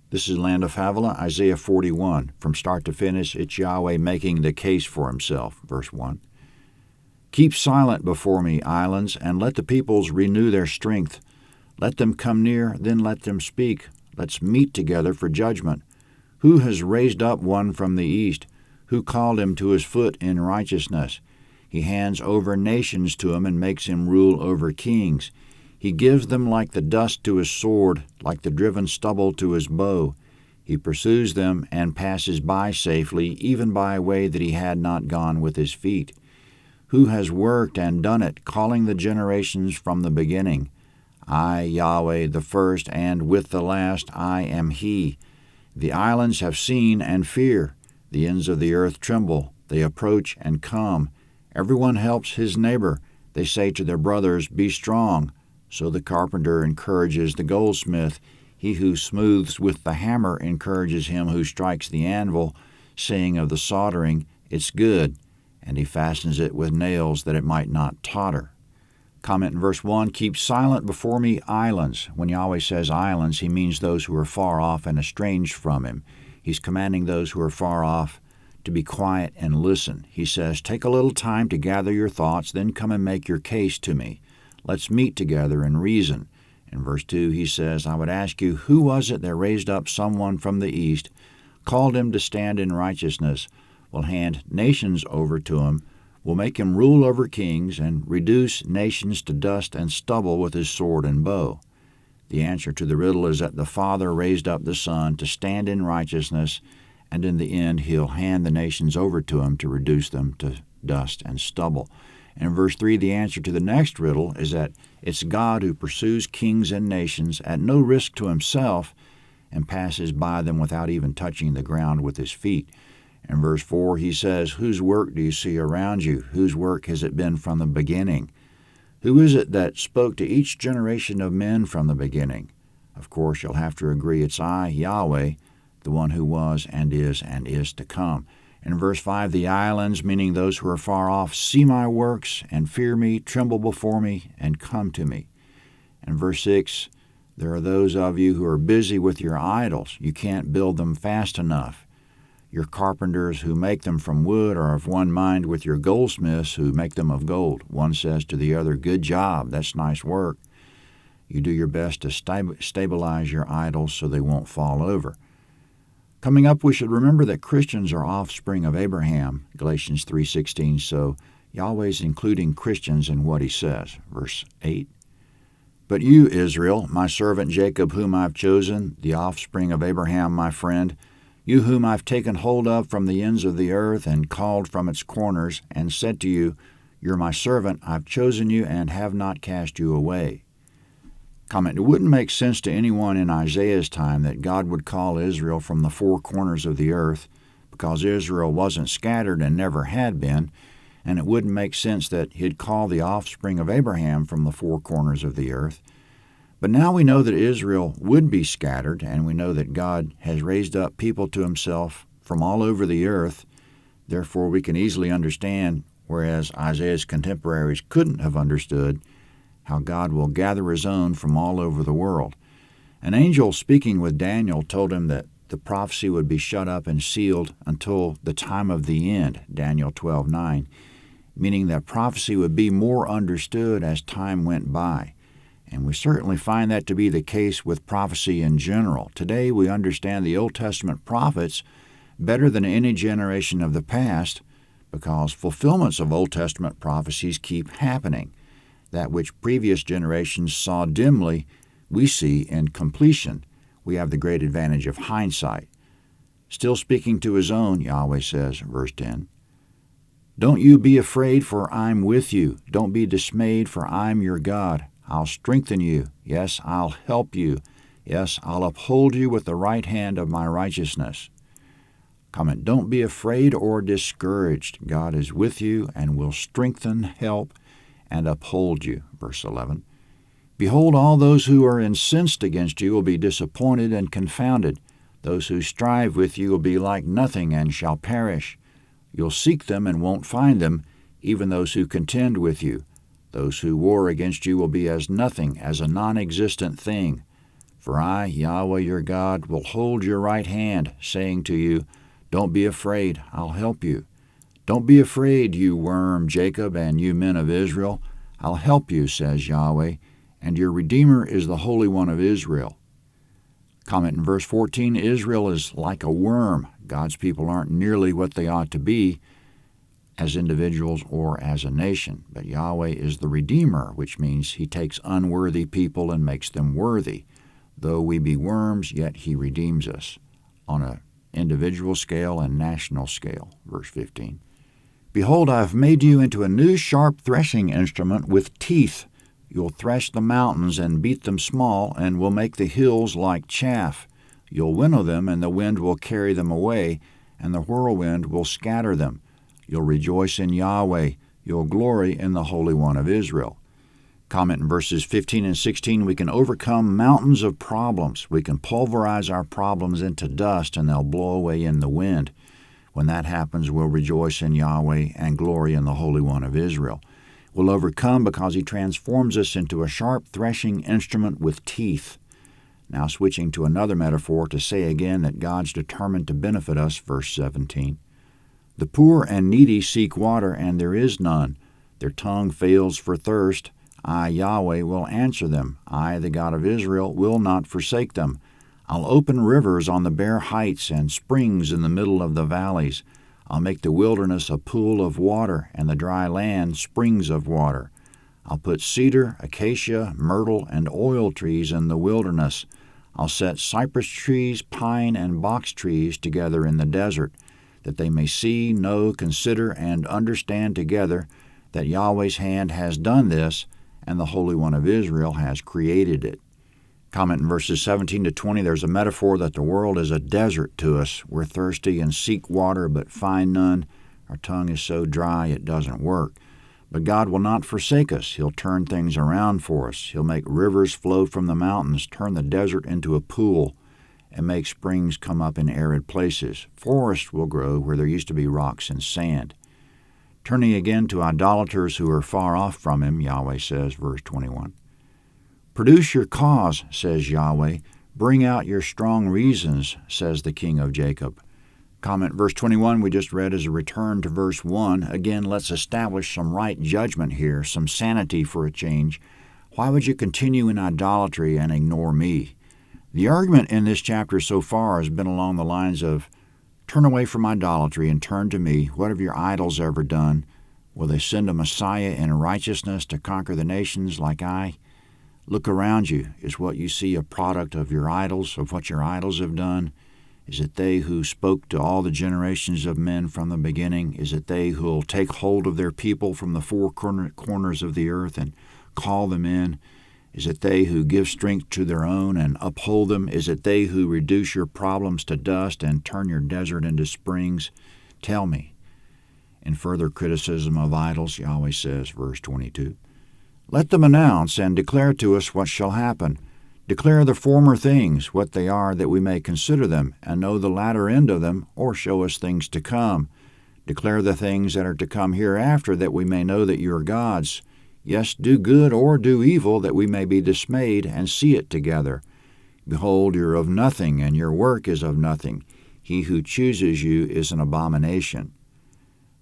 This is Land of Havilah, Isaiah 41. From start to finish, it's Yahweh making the case for himself. Verse 1. Keep silent before me, islands, and let the peoples renew their strength. Let them come near, then let them speak. Let's meet together for judgment. Who has raised up one from the east? Who called him to his foot in righteousness? He hands over nations to him and makes him rule over kings. He gives them like the dust to his sword, like the driven stubble to his bow. He pursues them and passes by safely, even by a way that he had not gone with his feet. Who has worked and done it, calling the generations from the beginning? I, Yahweh, the first, and with the last I am he. The islands have seen and fear. The ends of the earth tremble. They approach and come. Everyone helps his neighbor. They say to their brothers, Be strong. So the carpenter encourages the goldsmith. He who smooths with the hammer encourages him who strikes the anvil, saying of the soldering, It's good. And he fastens it with nails that it might not totter. Comment in verse 1, Keep silent before me, islands. When Yahweh says islands, he means those who are far off and estranged from him. He's commanding those who are far off to be quiet and listen. He says, Take a little time to gather your thoughts, then come and make your case to me. Let's meet together and reason. In verse 2, he says, I would ask you, who was it that raised up someone from the east, called him to stand in righteousness, will hand nations over to him, will make him rule over kings, and reduce nations to dust and stubble with his sword and bow? The answer to the riddle is that the Father raised up the Son to stand in righteousness, and in the end he'll hand the nations over to him to reduce them to dust and stubble. And in verse 3, the answer to the next riddle is that it's God who pursues kings and nations at no risk to himself and passes by them without even touching the ground with his feet. In verse 4, he says, Whose work do you see around you? Whose work has it been from the beginning? Who is it that spoke to each generation of men from the beginning? Of course, you'll have to agree it's I, Yahweh, the one who was and is to come. In verse 5, the islands, meaning those who are far off, see my works and fear me, tremble before me, and come to me. In verse 6, there are those of you who are busy with your idols. You can't build them fast enough. Your carpenters who make them from wood are of one mind with your goldsmiths who make them of gold. One says to the other, Good job, that's nice work. You do your best to stabilize your idols so they won't fall over. Coming up, we should remember that Christians are offspring of Abraham, Galatians 3:16, so Yahweh's including Christians in what he says. Verse 8, But you, Israel, my servant Jacob, whom I've chosen, the offspring of Abraham, my friend, you whom I've taken hold of from the ends of the earth and called from its corners, and said to you, You're my servant, I've chosen you and have not cast you away. Comment, it wouldn't make sense to anyone in Isaiah's time that God would call Israel from the four corners of the earth, because Israel wasn't scattered and never had been, and it wouldn't make sense that he'd call the offspring of Abraham from the four corners of the earth. But now we know that Israel would be scattered, and we know that God has raised up people to himself from all over the earth. Therefore, we can easily understand, whereas Isaiah's contemporaries couldn't have understood, how God will gather his own from all over the world. An angel speaking with Daniel told him that the prophecy would be shut up and sealed until the time of the end, Daniel 12:9, meaning that prophecy would be more understood as time went by. And we certainly find that to be the case with prophecy in general. Today we understand the Old Testament prophets better than any generation of the past because fulfillments of Old Testament prophecies keep happening. That which previous generations saw dimly, we see in completion. We have the great advantage of hindsight. Still speaking to his own, Yahweh says, verse 10, Don't you be afraid, for I'm with you. Don't be dismayed, for I'm your God. I'll strengthen you. Yes, I'll help you. Yes, I'll uphold you with the right hand of my righteousness. Comment, don't be afraid or discouraged. God is with you and will strengthen, help, and uphold you. Verse 11, Behold, all those who are incensed against you will be disappointed and confounded. Those who strive with you will be like nothing and shall perish. You'll seek them and won't find them, even those who contend with you. Those who war against you will be as nothing, as a non-existent thing. For I, Yahweh your God, will hold your right hand, saying to you, Don't be afraid, I'll help you. Don't be afraid, you worm Jacob, and you men of Israel. I'll help you, says Yahweh, and your Redeemer is the Holy One of Israel. Comment in verse 14, Israel is like a worm. God's people aren't nearly what they ought to be as individuals or as a nation. But Yahweh is the Redeemer, which means he takes unworthy people and makes them worthy. Though we be worms, yet he redeems us on an individual scale and national scale. Verse 15. Behold, I have made you into a new sharp threshing instrument with teeth. You'll thresh the mountains and beat them small, and will make the hills like chaff. You'll winnow them, and the wind will carry them away, and the whirlwind will scatter them. You'll rejoice in Yahweh. You'll glory in the Holy One of Israel. Comment in verses 15 and 16, we can overcome mountains of problems. We can pulverize our problems into dust, and they'll blow away in the wind. When that happens, we'll rejoice in Yahweh and glory in the Holy One of Israel. We'll overcome because he transforms us into a sharp threshing instrument with teeth. Now switching to another metaphor to say again that God's determined to benefit us, verse 17. The poor and needy seek water, and there is none. Their tongue fails for thirst. I, Yahweh, will answer them. I, the God of Israel, will not forsake them. I'll open rivers on the bare heights and springs in the middle of the valleys. I'll make the wilderness a pool of water, and the dry land springs of water. I'll put cedar, acacia, myrtle, and oil trees in the wilderness. I'll set cypress trees, pine, and box trees together in the desert, that they may see, know, consider, and understand together that Yahweh's hand has done this, and the Holy One of Israel has created it. Comment in verses 17 to 20, there's a metaphor that the world is a desert to us. We're thirsty and seek water, but find none. Our tongue is so dry it doesn't work. But God will not forsake us. He'll turn things around for us. He'll make rivers flow from the mountains, turn the desert into a pool, and make springs come up in arid places. Forests will grow where there used to be rocks and sand. Turning again to idolaters who are far off from him, Yahweh says, verse 21. Produce your cause, says Yahweh. Bring out your strong reasons, says the King of Jacob. Comment verse 21 we just read as a return to verse 1. Again, let's establish some right judgment here, some sanity for a change. Why would you continue in idolatry and ignore me? The argument in this chapter so far has been along the lines of, turn away from idolatry and turn to me. What have your idols ever done? Will they send a Messiah in righteousness to conquer the nations like I? Look around you. Is what you see a product of your idols, of what your idols have done? Is it they who spoke to all the generations of men from the beginning? Is it they who will take hold of their people from the four corners of the earth and call them in? Is it they who give strength to their own and uphold them? Is it they who reduce your problems to dust and turn your desert into springs? Tell me. In further criticism of idols, Yahweh says, verse 22, let them announce and declare to us what shall happen. Declare the former things, what they are, that we may consider them, and know the latter end of them, or show us things to come. Declare the things that are to come hereafter, that we may know that you are gods. Yes, do good or do evil, that we may be dismayed and see it together. Behold, you are of nothing, and your work is of nothing. He who chooses you is an abomination.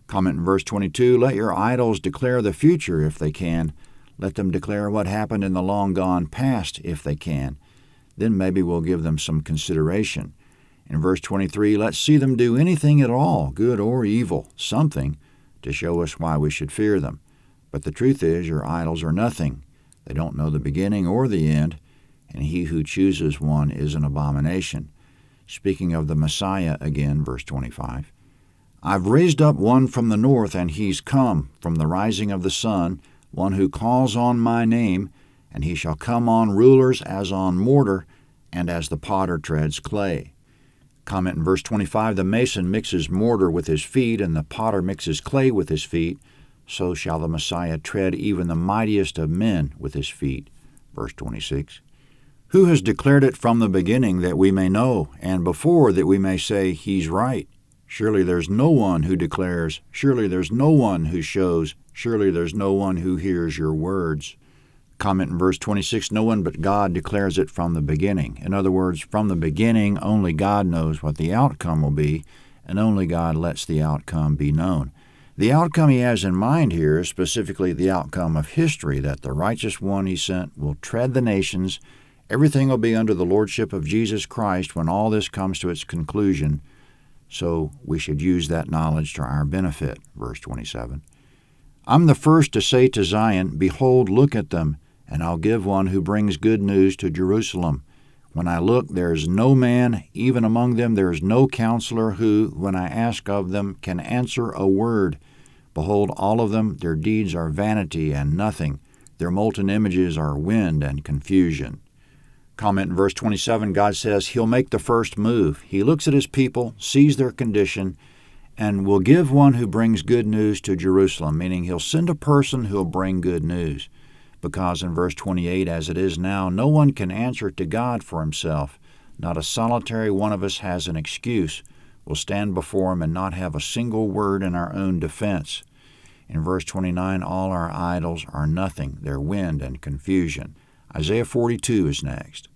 Comment in verse 22, let your idols declare the future if they can. Let them declare what happened in the long gone past if they can. Then maybe we'll give them some consideration. In verse 23, let's see them do anything at all, good or evil, something, to show us why we should fear them. But the truth is, your idols are nothing. They don't know the beginning or the end, and he who chooses one is an abomination. Speaking of the Messiah again, verse 25, I've raised up one from the north, and he's come from the rising of the sun, one who calls on my name, and he shall come on rulers as on mortar, and as the potter treads clay. Comment in verse 25, the mason mixes mortar with his feet, and the potter mixes clay with his feet. So shall the Messiah tread even the mightiest of men with his feet. Verse 26, who has declared it from the beginning that we may know, and before that we may say he's right? Surely there's no one who declares, surely there's no one who shows, surely there's no one who hears your words. Comment in verse 26, no one but God declares it from the beginning. In other words, from the beginning, only God knows what the outcome will be, and only God lets the outcome be known. The outcome he has in mind here is specifically the outcome of history, that the righteous one he sent will tread the nations. Everything will be under the lordship of Jesus Christ when all this comes to its conclusion, so we should use that knowledge to our benefit. Verse 27. I'm the first to say to Zion, behold, look at them, and I'll give one who brings good news to Jerusalem. When I look, there is no man, even among them there is no counselor who, when I ask of them, can answer a word. Behold, all of them, their deeds are vanity and nothing. Their molten images are wind and confusion. Comment in verse 27, God says he'll make the first move. He looks at his people, sees their condition, and will give one who brings good news to Jerusalem, meaning he'll send a person who'll bring good news. Because in verse 28, as it is now, no one can answer to God for himself. Not a solitary one of us has an excuse. We'll stand before him and not have a single word in our own defense. In verse 29, all our idols are nothing. They're wind and confusion. Isaiah 42 is next.